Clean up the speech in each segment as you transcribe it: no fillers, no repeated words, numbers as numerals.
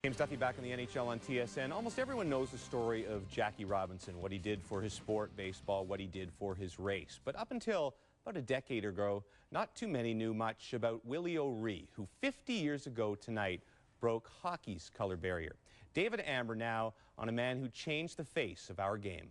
James Duffy back in the NHL on TSN. Almost everyone knows the story of Jackie Robinson, what he did for his sport, baseball, what he did for his race. But up until about a decade ago, not too many knew much about Willie O'Ree, who 50 years ago tonight broke hockey's color barrier. David Amber now on a man who changed the face of our game.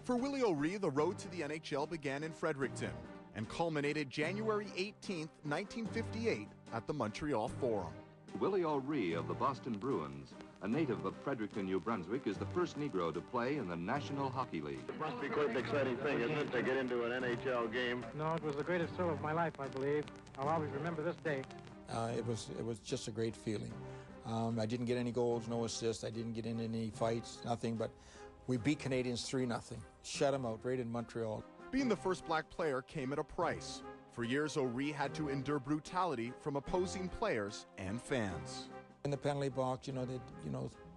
For Willie O'Ree, the road to the NHL began in Fredericton and culminated January 18, 1958 at the Montreal Forum. Willie O'Ree of the Boston Bruins, a native of Fredericton, New Brunswick, is the first Negro to play in the National Hockey League. It must be quite an exciting thing, isn't it, to get into an NHL game? No, it was the greatest thrill of my life, I believe. I'll always remember this day. It was just a great feeling. I didn't get any goals, no assists. I didn't get in any fights, nothing. But we beat Canadians 3-0. Shut them out right in Montreal. Being the first black player came at a price. For years, O'Ree had to endure brutality from opposing players and fans. In the penalty box,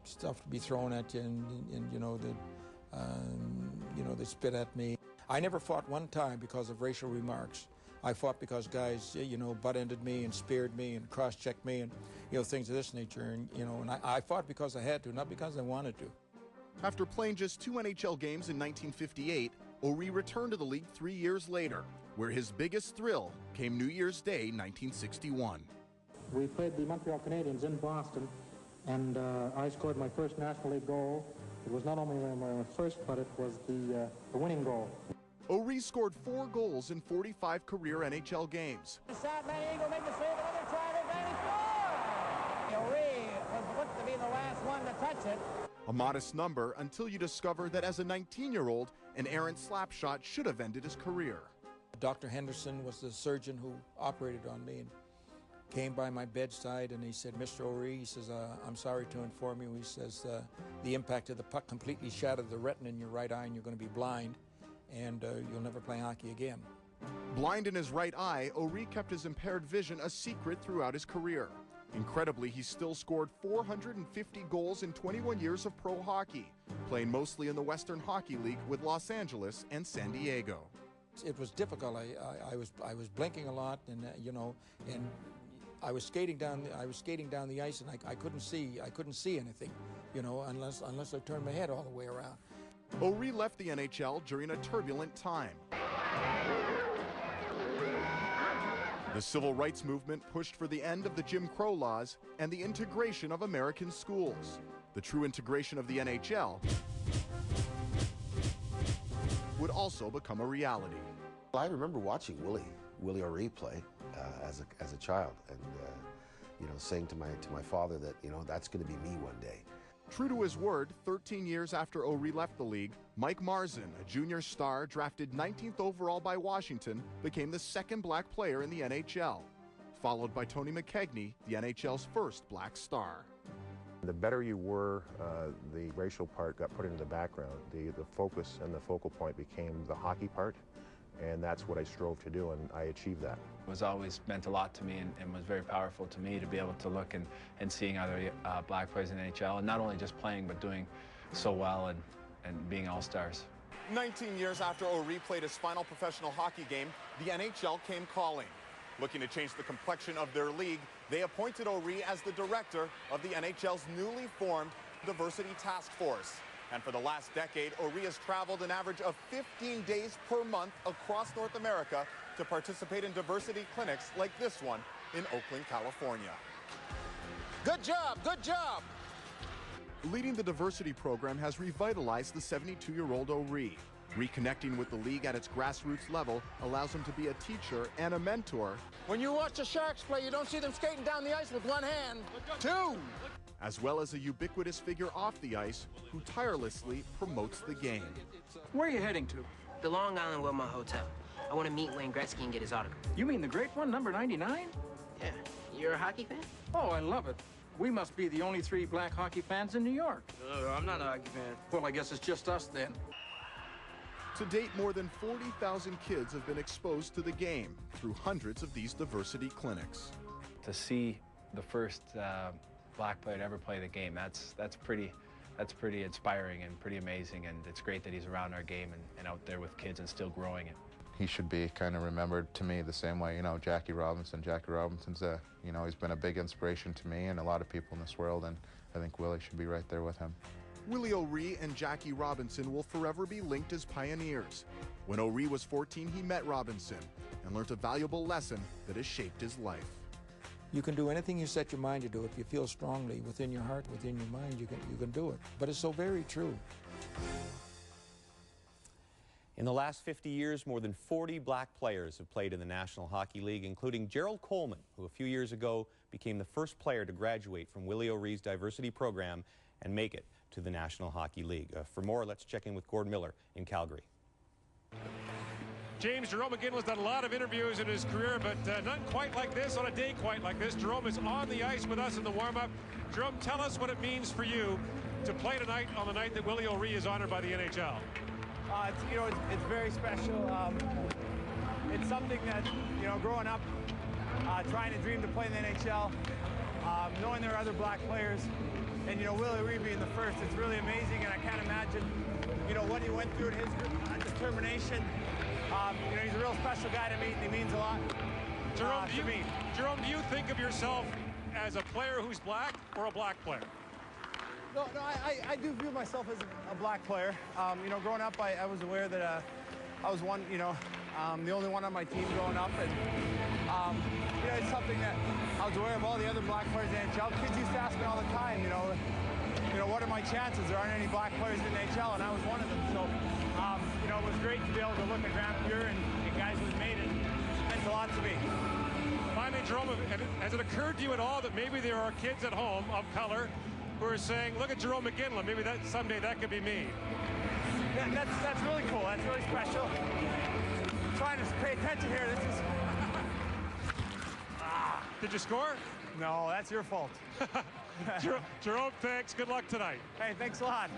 stuff to be thrown at you, and they spit at me. I never fought one time because of racial remarks. I fought because guys, butt-ended me and speared me and cross-checked me and, things of this nature. And I fought because I had to, not because I wanted to. After playing just 2 NHL games in 1958, O'Ree returned to the league 3 years later, where his biggest thrill came New Year's Day, 1961. We played the Montreal Canadiens in Boston, and I scored my first National League goal. It was not only my first, but it was the winning goal. O'Ree scored 4 goals in 45 career NHL games. The shot, man, Eagle make the save, another try, and he scored! O'Ree was looked to be the last one to touch it. A modest number until you discover that as a 19-year-old, an errant slap shot should have ended his career. Dr. Henderson was the surgeon who operated on me and came by my bedside, and he said, "Mr. O'Ree," he says, "I'm sorry to inform you," he says, "the impact of the puck completely shattered the retina in your right eye, and you're going to be blind, and you'll never play hockey again." Blind in his right eye, O'Ree kept his impaired vision a secret throughout his career. Incredibly, he still scored 450 goals in 21 years of pro hockey, playing mostly in the Western Hockey League with Los Angeles and San Diego. It was difficult. I was blinking a lot, and and I was skating down the ice, and I couldn't see anything, unless I turned my head all the way around. O'Ree left the NHL during a turbulent time. The civil rights movement pushed for the end of the Jim Crow laws and the integration of American schools. The true integration of the NHL would also become a reality. I remember watching Willie O'Ree play as a child, and saying to my father that that's going to be me one day. True to his word, 13 years after O'Ree left the league, Mike Marzin, a junior star drafted 19th overall by Washington, became the second black player in the NHL, followed by Tony McKegney, the NHL's first black star. The better you were, the racial part got put into the background. The focus and the focal point became the hockey part, and that's what I strove to do, and I achieved that. It was always meant a lot to me, and was very powerful to me to be able to look and seeing other black players in the NHL, and not only just playing, but doing so well and being all-stars. 19 years after O'Ree played his final professional hockey game, the NHL came calling. Looking to change the complexion of their league, they appointed O'Ree as the director of the NHL's newly formed Diversity Task Force. And for the last decade, O'Ree has traveled an average of 15 days per month across North America to participate in diversity clinics like this one in Oakland, California. Good job, good job! Leading the diversity program has revitalized the 72-year-old O'Ree. Reconnecting with the league at its grassroots level allows him to be a teacher and a mentor. When you watch the Sharks play, you don't see them skating down the ice with one hand. 2! As well as a ubiquitous figure off the ice who tirelessly promotes the game. Where are you heading to? The Long Island Wilmot Hotel. I want to meet Wayne Gretzky and get his autograph. You mean the great one, number 99? Yeah. You're a hockey fan? Oh, I love it. We must be the only 3 black hockey fans in New York. I'm not a hockey fan. Well, I guess it's just us then. To date, more than 40,000 kids have been exposed to the game through hundreds of these diversity clinics. To see the first black player to ever play the game, that's pretty inspiring and pretty amazing, and it's great that he's around our game and out there with kids and still growing it. he should be kind of remembered to me the same way, you know, Jackie Robinson. Jackie Robinson's you know, he's been a big inspiration to me and a lot of people in this world, and I think Willie should be right there with him. Willie O'Ree and Jackie Robinson will forever be linked as pioneers. When O'Ree was 14, he met Robinson and learned a valuable lesson that has shaped his life. You can do anything you set your mind to do. If you feel strongly within your heart, within your mind, you can do it. But it's so very true. In the last 50 years, more than 40 black players have played in the National Hockey League, including Gerald Coleman, who a few years ago became the first player to graduate from Willie O'Ree's diversity program and make it to the National Hockey League. For more, let's check in with Gordon Miller in Calgary. James, Jerome McGinley's done a lot of interviews in his career, but none quite like this, on a day quite like this. Jerome is on the ice with us in the warm-up. Jerome, tell us what it means for you to play tonight on the night that Willie O'Ree is honored by the NHL. It's very special. It's something that, you know, growing up, trying to dream to play in the NHL, knowing there are other black players, and, you know, Willie O'Ree being the first, it's really amazing, and I can't imagine, you know, what he went through and his determination. You know, he's a real special guy to me, and he means a lot to me. Jerome, do you think of yourself as a player who's black or a black player? No, I do view myself as a black player. You know, growing up, I was aware that I was one, you know, the only one on my team growing up, and you know, it's something that I was aware of all the other black players in the NHL. Kids used to ask me all the time, you know, what are my chances? There aren't any black players in the NHL, and I was one of them. So, you know, it was great to be able to look at Grant Pure and guys who made it. It meant a lot to me. Finally, Jerome, has it occurred to you at all that maybe there are kids at home of color who are saying, look at Jerome McGinley, maybe that someday that could be me? Yeah, that's really cool. That's really special. I'm trying to pay attention here. This is... Did you score? No, that's your fault. Jerome, thanks. Good luck tonight. Hey, thanks a lot.